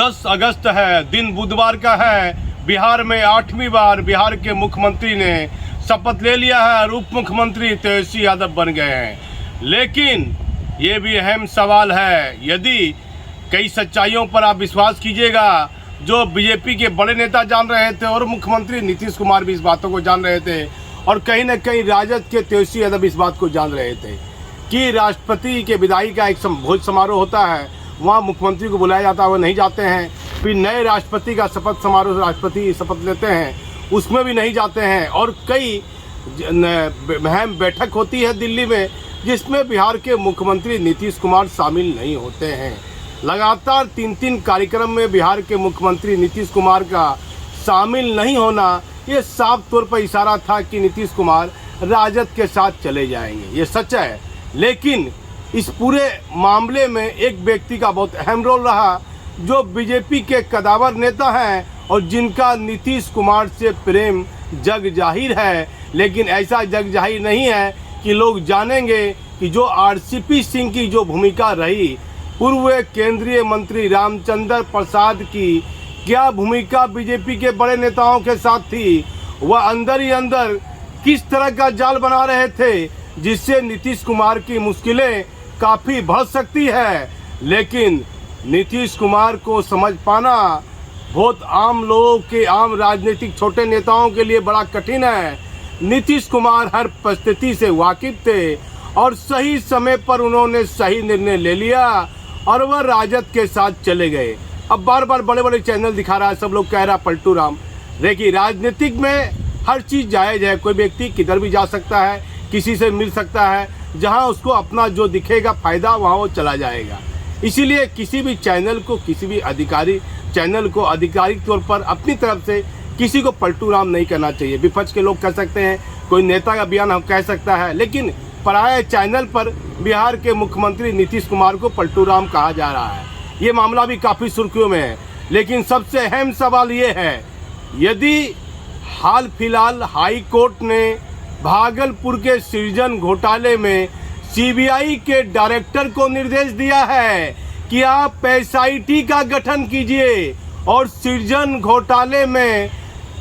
10 अगस्त है, दिन बुधवार का है। बिहार में 8वीं बार बिहार के मुख्यमंत्री ने शपथ ले लिया है और उप मुख्यमंत्री तेजस्वी यादव बन गए हैं। लेकिन ये भी अहम सवाल है, यदि कई सच्चाइयों पर आप विश्वास कीजिएगा, जो बीजेपी के बड़े नेता जान रहे थे और मुख्यमंत्री नीतीश कुमार भी इस बातों को जान रहे थे और कहीं न कहीं राजद के तेजस्वी यादव इस बात को जान रहे थे कि राष्ट्रपति के विदाई का एक भोज समारोह होता है, वहाँ मुख्यमंत्री को बुलाया जाता है, वो नहीं जाते हैं। फिर नए राष्ट्रपति का शपथ समारोह, राष्ट्रपति शपथ लेते हैं, उसमें भी नहीं जाते हैं। और कई अहम बैठक होती है दिल्ली में, जिसमें बिहार के मुख्यमंत्री नीतीश कुमार शामिल नहीं होते हैं। लगातार 3 कार्यक्रम में बिहार के मुख्यमंत्री नीतीश कुमार का शामिल नहीं होना, ये साफ तौर पर इशारा था कि नीतीश कुमार राजद के साथ चले जाएंगे। ये सच है। लेकिन इस पूरे मामले में एक व्यक्ति का बहुत अहम रोल रहा, जो बीजेपी के कदावर नेता हैं और जिनका नीतीश कुमार से प्रेम जग जाहिर है। लेकिन ऐसा जग जाहिर नहीं है कि लोग जानेंगे कि जो आरसीपी सिंह की जो भूमिका रही, पूर्व केंद्रीय मंत्री रामचंद्र प्रसाद की क्या भूमिका बीजेपी के बड़े नेताओं के साथ थी, वह अंदर ही अंदर किस तरह का जाल बना रहे थे, जिससे नीतीश कुमार की मुश्किलें काफ़ी बढ़ सकती है। लेकिन नीतीश कुमार को समझ पाना बहुत आम लोगों के, आम राजनीतिक छोटे नेताओं के लिए बड़ा कठिन है। नीतीश कुमार हर परिस्थिति से वाकिफ थे और सही समय पर उन्होंने सही निर्णय ले लिया और वह राजद के साथ चले गए। अब बार बार बड़े बड़े चैनल दिखा रहा है, सब लोग कह रहा है पलटू राम। देखिए, राजनीतिक में हर चीज़ जायज़ है। कोई व्यक्ति किधर भी जा सकता है, किसी से मिल सकता है, जहां उसको अपना जो दिखेगा फ़ायदा वहां वो चला जाएगा। इसीलिए किसी भी चैनल को, किसी भी चैनल को आधिकारिक तौर पर अपनी तरफ से किसी को पलटू राम नहीं कहना चाहिए। विपक्ष के लोग कह सकते हैं, कोई नेता का बयान हम कह सकता है, लेकिन पराये चैनल पर बिहार के मुख्यमंत्री नीतीश कुमार को पलटू राम कहा जा रहा है। ये मामला भी काफ़ी सुर्खियों में है। लेकिन सबसे अहम सवाल ये है, यदि हाल फिलहाल हाई कोर्ट ने भागलपुर के सृजन घोटाले में सीबीआई के डायरेक्टर को निर्देश दिया है कि आप एसआईटी का गठन कीजिए, और सृजन घोटाले में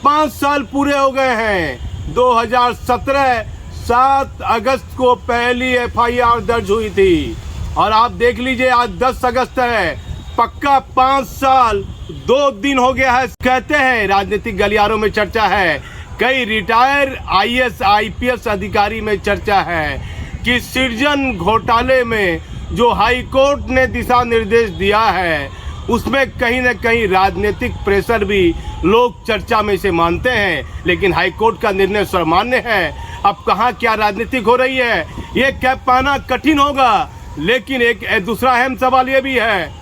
5 साल पूरे हो गए हैं। 2017 7 अगस्त को पहली एफआईआर दर्ज हुई थी और आप देख लीजिए आज 10 अगस्त है, पक्का 5 साल 2 दिन हो गया है। कहते हैं राजनीतिक गलियारों में चर्चा है, कई रिटायर आईएएस आईपीएस अधिकारी में चर्चा है कि सृजन घोटाले में जो हाई कोर्ट ने दिशा निर्देश दिया है, उसमें कहीं न कहीं राजनीतिक प्रेशर भी लोग चर्चा में से मानते हैं। लेकिन हाई कोर्ट का निर्णय सर्वमान्य है। अब कहाँ क्या राजनीतिक हो रही है, ये कह पाना कठिन होगा। लेकिन एक दूसरा अहम सवाल ये भी है,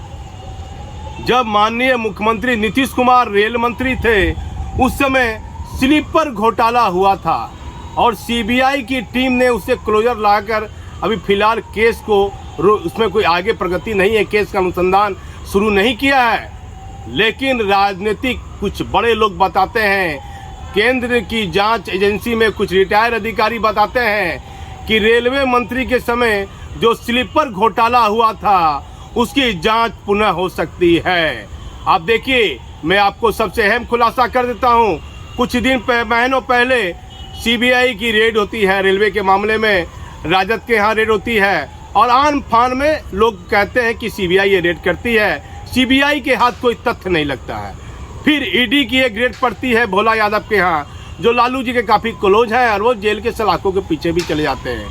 जब माननीय मुख्यमंत्री नीतीश कुमार रेल मंत्री थे, उस समय स्लीपर घोटाला हुआ था और सीबीआई की टीम ने उसे क्लोजर लाकर अभी फिलहाल केस को, उसमें कोई आगे प्रगति नहीं है, केस का अनुसंधान शुरू नहीं किया है। लेकिन राजनीतिक कुछ बड़े लोग बताते हैं, केंद्र की जांच एजेंसी में कुछ रिटायर अधिकारी बताते हैं कि रेलवे मंत्री के समय जो स्लीपर घोटाला हुआ था, उसकी जांच पुनः हो सकती है। आप देखिए, मैं आपको सबसे अहम खुलासा कर देता हूं। कुछ दिन महीनों पहले सीबीआई की रेड होती है रेलवे के मामले में, राजद के यहाँ रेड होती है और आन फान में लोग कहते हैं कि सीबीआई ये रेड करती है। सीबीआई के हाथ कोई तथ्य नहीं लगता है। फिर ईडी की एक रेड पड़ती है भोला यादव के यहाँ, जो लालू जी के काफ़ी क्लोज हैं और वो जेल के सलाखों के पीछे भी चले जाते हैं।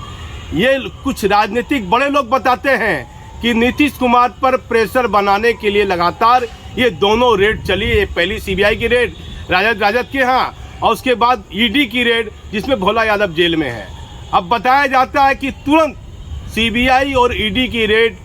ये कुछ राजनीतिक बड़े लोग बताते हैं कि नीतीश कुमार पर प्रेशर बनाने के लिए लगातार ये दोनों रेड चली। ये पहली सीबीआई की रेड राजद के यहाँ, और उसके बाद ईडी की रेड जिसमें भोला यादव जेल में है। अब बताया जाता है कि तुरंत सीबीआई और ईडी की रेड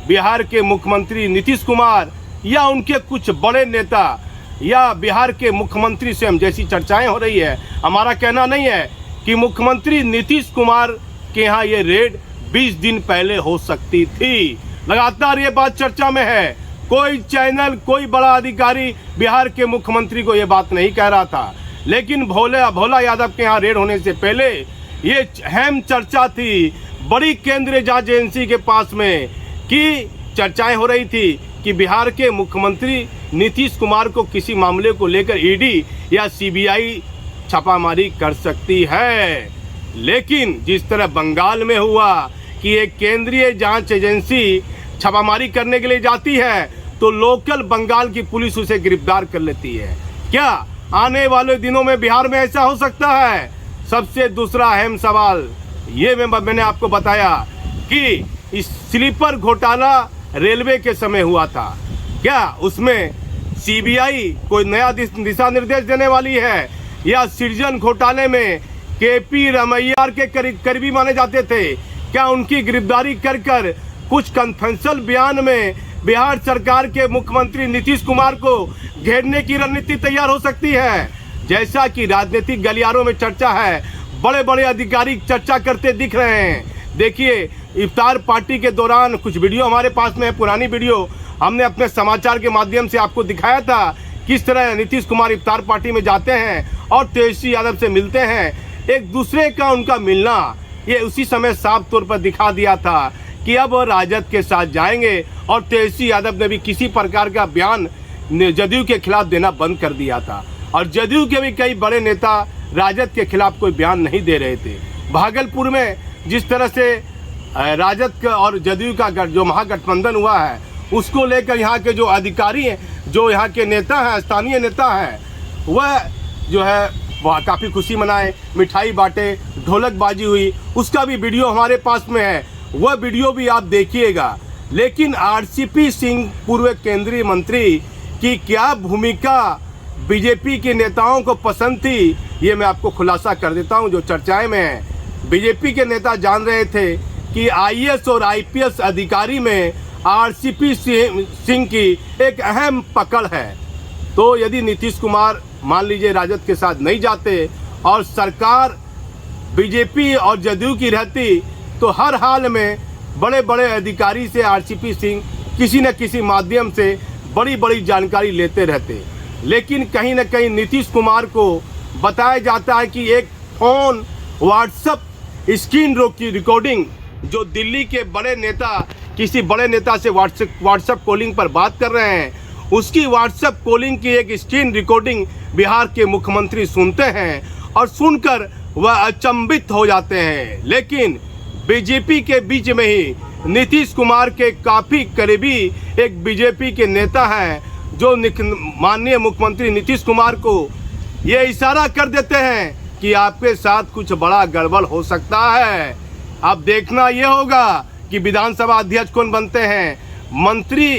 बिहार के मुख्यमंत्री नीतीश कुमार या उनके कुछ बड़े नेता या बिहार के मुख्यमंत्री स्वयं, जैसी चर्चाएं हो रही है, हमारा कहना नहीं है कि मुख्यमंत्री नीतीश कुमार के यहाँ ये रेड 20 दिन पहले हो सकती थी। लगातार ये बात चर्चा में है। कोई चैनल, कोई बड़ा अधिकारी बिहार के मुख्यमंत्री को ये बात नहीं कह रहा था। लेकिन भोला यादव के यहाँ रेड होने से पहले ये अहम चर्चा थी बड़ी केंद्रीय जांच एजेंसी के पास में, कि चर्चाएं हो रही थी कि बिहार के मुख्यमंत्री नीतीश कुमार को किसी मामले को लेकर ईडी या सीबीआई छापामारी कर सकती है। लेकिन जिस तरह बंगाल में हुआ कि एक केंद्रीय जांच एजेंसी छापामारी करने के लिए जाती है तो लोकल बंगाल की पुलिस उसे गिरफ्तार कर लेती है, क्या आने वाले दिनों में बिहार में ऐसा हो सकता है? सबसे दूसरा अहम सवाल ये मैंने आपको बताया कि इस स्लीपर घोटाला रेलवे के समय हुआ था, क्या उसमें सीबीआई कोई नया दिशा निर्देश देने वाली है या सृजन घोटाले में केपी रमैया के करीबी माने जाते थे, क्या उनकी गिरफ्तारी कर कुछ कन्फेंशनल बयान में बिहार सरकार के मुख्यमंत्री नीतीश कुमार को घेरने की रणनीति तैयार हो सकती है? जैसा कि राजनीतिक गलियारों में चर्चा है, बड़े बड़े अधिकारी चर्चा करते दिख रहे हैं। देखिए, इफ्तार पार्टी के दौरान कुछ वीडियो हमारे पास में है, पुरानी वीडियो हमने अपने समाचार के माध्यम से आपको दिखाया था किस तरह नीतीश कुमार इफ्तार पार्टी में जाते हैं और तेजस्वी यादव से मिलते हैं। एक दूसरे का उनका मिलना ये उसी समय साफ तौर पर दिखा दिया था कि अब राजद के साथ जाएंगे, और तेजस्वी यादव ने भी किसी प्रकार का बयान जदयू के खिलाफ देना बंद कर दिया था, और जदयू के भी कई बड़े नेता राजद के खिलाफ कोई बयान नहीं दे रहे थे। भागलपुर में जिस तरह से राजद और जदयू का जो महागठबंधन हुआ है उसको लेकर यहाँ के जो अधिकारी हैं, जो यहाँ के नेता हैं, स्थानीय नेता हैं, वह जो है वह काफ़ी खुशी मनाए, मिठाई बांटे, ढोलकबाजी हुई, उसका भी वीडियो हमारे पास में है, वह वीडियो भी आप देखिएगा। लेकिन आरसीपी सिंह पूर्व केंद्रीय मंत्री की क्या भूमिका बीजेपी के नेताओं को पसंद थी, ये मैं आपको खुलासा कर देता हूँ जो चर्चाएं में है। बीजेपी के नेता जान रहे थे कि आईएएस और आईपीएस अधिकारी में आरसीपी सिंह की एक अहम पकड़ है। तो यदि नीतीश कुमार मान लीजिए राजद के साथ नहीं जाते और सरकार बीजेपी और जदयू की रहती, तो हर हाल में बड़े बड़े अधिकारी से आरसीपी सिंह किसी न किसी माध्यम से बड़ी बड़ी जानकारी लेते रहते। लेकिन कहीं न कहीं नीतीश कुमार को बताया जाता है कि एक फ़ोन व्हाट्सएप स्क्रीन की रिकॉर्डिंग जो दिल्ली के बड़े नेता किसी बड़े नेता से व्हाट्सएप कॉलिंग पर बात कर रहे हैं, उसकी व्हाट्सएप कॉलिंग की एक स्क्रीन रिकॉर्डिंग बिहार के मुख्यमंत्री सुनते हैं और सुनकर वह अचंभित हो जाते हैं। लेकिन बीजेपी के बीच में ही नीतीश कुमार के काफ़ी करीबी एक बीजेपी के नेता हैं जो माननीय मुख्यमंत्री नीतीश कुमार को ये इशारा कर देते हैं कि आपके साथ कुछ बड़ा गड़बड़ हो सकता है। अब देखना ये होगा कि विधानसभा अध्यक्ष कौन बनते हैं, मंत्री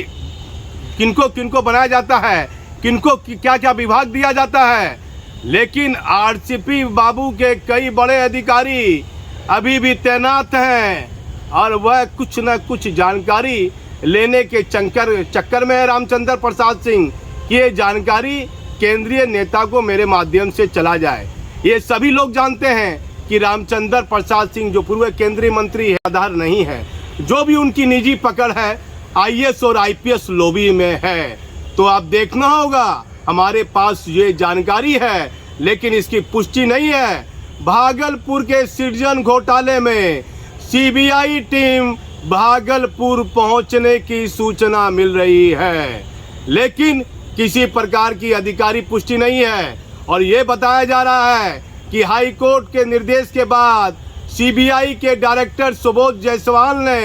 किनको किनको बनाया जाता है, किनको क्या क्या विभाग दिया जाता है। लेकिन आरसीपी बाबू के कई बड़े अधिकारी अभी भी तैनात हैं और वह कुछ न कुछ जानकारी लेने के चक्कर में है रामचंद्र प्रसाद सिंह कि ये जानकारी केंद्रीय नेता को मेरे माध्यम से चला जाए। ये सभी लोग जानते हैं कि रामचंद्र प्रसाद सिंह जो पूर्व केंद्रीय मंत्री है आधार नहीं है, जो भी उनकी निजी पकड़ है आईएएस और आईपीएस लॉबी में है। तो आप देखना होगा, हमारे पास ये जानकारी है लेकिन इसकी पुष्टि नहीं है। भागलपुर के सृजन घोटाले में सीबीआई टीम भागलपुर पहुंचने की सूचना मिल रही है, लेकिन किसी प्रकार की अधिकारी पुष्टि नहीं है। और ये बताया जा रहा है कि हाई कोर्ट के निर्देश के बाद सीबीआई के डायरेक्टर सुबोध जायसवाल ने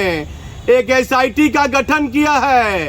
एक एसआईटी का गठन किया है।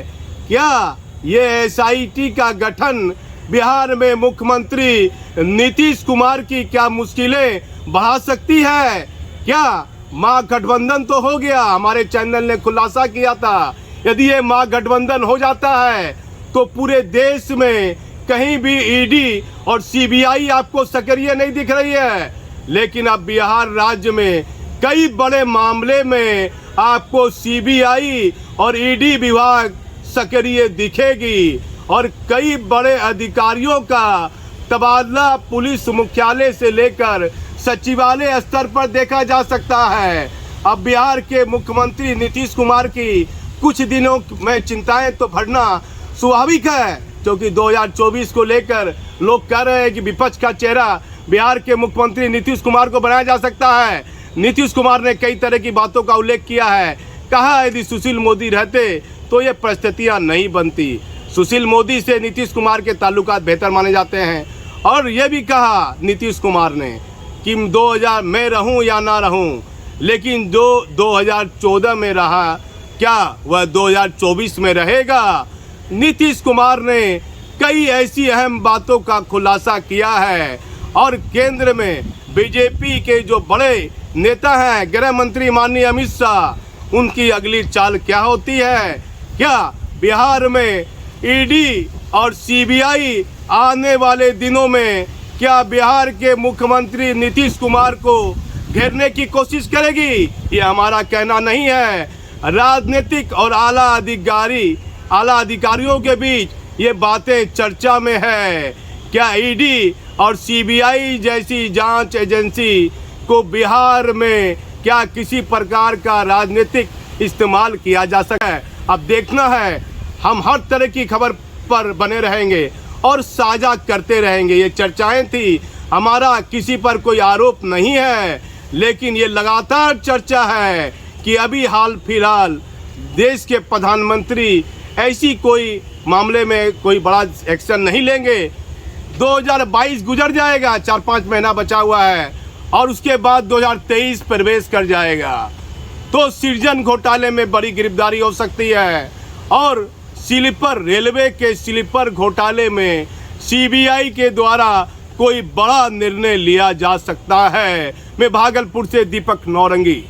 क्या ये एसआईटी का गठन बिहार में मुख्यमंत्री नीतीश कुमार की क्या मुश्किलें बढ़ा सकती है? क्या महागठबंधन तो हो गया, हमारे चैनल ने खुलासा किया था, यदि ये महागठबंधन हो जाता है तो पूरे देश में कहीं भी ईडी और सीबीआई आपको सक्रिय नहीं दिख रही है। लेकिन अब बिहार राज्य में कई बड़े मामले में आपको सीबीआई और ईडी विभाग सक्रिय दिखेगी और कई बड़े अधिकारियों का तबादला पुलिस मुख्यालय से लेकर सचिवालय स्तर पर देखा जा सकता है। अब बिहार के मुख्यमंत्री नीतीश कुमार की कुछ दिनों में चिंताएं तो बढ़ना स्वाभाविक है, क्योंकि 2024 को लेकर लोग कह रहे हैं कि विपक्ष का चेहरा बिहार के मुख्यमंत्री नीतीश कुमार को बनाया जा सकता है। नीतीश कुमार ने कई तरह की बातों का उल्लेख किया है, कहा यदि सुशील मोदी रहते तो ये परिस्थितियां नहीं बनती। सुशील मोदी से नीतीश कुमार के ताल्लुकात बेहतर माने जाते हैं। और ये भी कहा नीतीश कुमार ने कि 2000 में रहूं या ना रहूं, लेकिन जो 2014 में रहा क्या वह 2024 में रहेगा। नीतीश कुमार ने कई ऐसी अहम बातों का खुलासा किया है और केंद्र में बीजेपी के जो बड़े नेता हैं, गृह मंत्री माननीय अमित शाह, उनकी अगली चाल क्या होती है। क्या बिहार में ईडी और सीबीआई आने वाले दिनों में क्या बिहार के मुख्यमंत्री नीतीश कुमार को घेरने की कोशिश करेगी? ये हमारा कहना नहीं है। राजनीतिक और आला अधिकारियों के बीच ये बातें चर्चा में है। क्या ईडी और सीबीआई जैसी जांच एजेंसी को बिहार में क्या किसी प्रकार का राजनीतिक इस्तेमाल किया जा सकता है? अब देखना है। हम हर तरह की खबर पर बने रहेंगे और साझा करते रहेंगे। ये चर्चाएं थी, हमारा किसी पर कोई आरोप नहीं है, लेकिन ये लगातार चर्चा है कि अभी हाल फिलहाल देश के प्रधानमंत्री ऐसी कोई मामले में कोई बड़ा एक्शन नहीं लेंगे। 2022 गुजर जाएगा, 4-5 महीना बचा हुआ है, और उसके बाद 2023 प्रवेश कर जाएगा। तो सृजन घोटाले में बड़ी गिरफ्तारी हो सकती है और रेलवे के स्लीपर घोटाले में सीबीआई के द्वारा कोई बड़ा निर्णय लिया जा सकता है। मैं भागलपुर से दीपक नौरंगी।